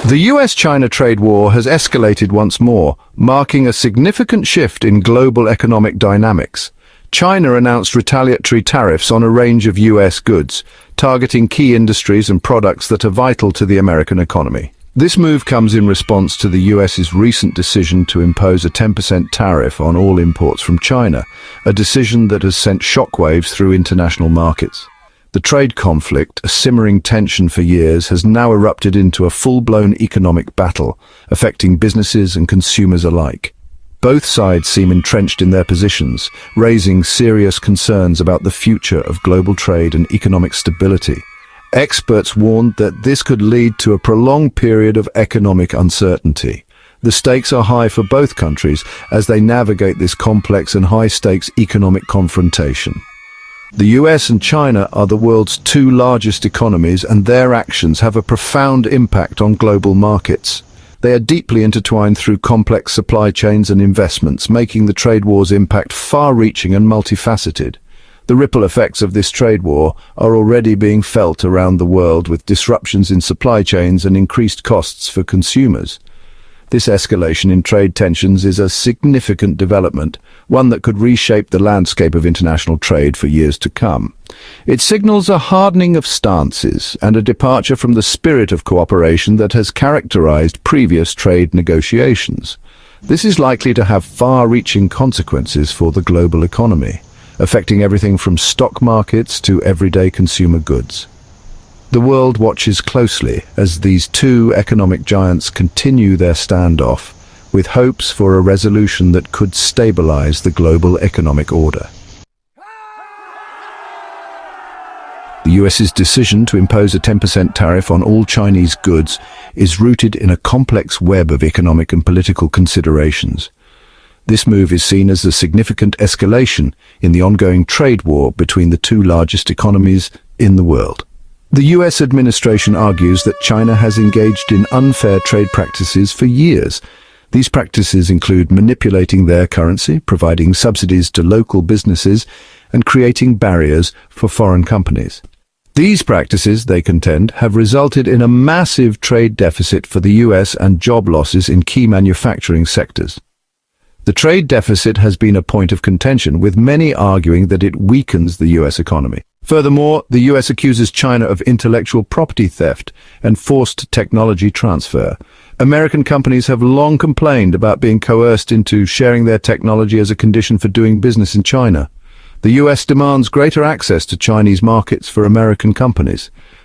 The US-China trade war has escalated once more, marking a significant shift in global economic dynamics. China announced retaliatory tariffs on a range of US goods, targeting key industries and products that are vital to the American economy. This move comes in response to the US's recent decision to impose a 10% tariff on all imports from China, a decision that has sent shockwaves through international markets. The trade conflict, a simmering tension for years, has now erupted into a full-blown economic battle, affecting businesses and consumers alike. Both sides seem entrenched in their positions, raising serious concerns about the future of global trade and economic stability. Experts warned that this could lead to a prolonged period of economic uncertainty. The stakes are high for both countries as they navigate this complex and high-stakes economic confrontation. The US and China are the world's two largest economies, and their actions have a profound impact on global markets. They are deeply intertwined through complex supply chains and investments, making the trade war's impact far-reaching and multifaceted. The ripple effects of this trade war are already being felt around the world, with disruptions in supply chains and increased costs for consumers. This escalation in trade tensions is a significant development, one that could reshape the landscape of international trade for years to come. It signals a hardening of stances and a departure from the spirit of cooperation that has characterized previous trade negotiations. This is likely to have far-reaching consequences for the global economy, affecting everything from stock markets to everyday consumer goods. The world watches closely as these two economic giants continue their standoff, with hopes for a resolution that could stabilize the global economic order. The US's decision to impose a 10% tariff on all Chinese goods is rooted in a complex web of economic and political considerations. This move is seen as a significant escalation in the ongoing trade war between the two largest economies in the world. The US administration argues that China has engaged in unfair trade practices for years. These practices include manipulating their currency, providing subsidies to local businesses, and creating barriers for foreign companies. These practices, they contend, have resulted in a massive trade deficit for the US and job losses in key manufacturing sectors. The trade deficit has been a point of contention, with many arguing that it weakens the US economy. Furthermore, the US accuses China of intellectual property theft and forced technology transfer. American companies have long complained about being coerced into sharing their technology as a condition for doing business in China. The US demands greater access to Chinese markets for American companies.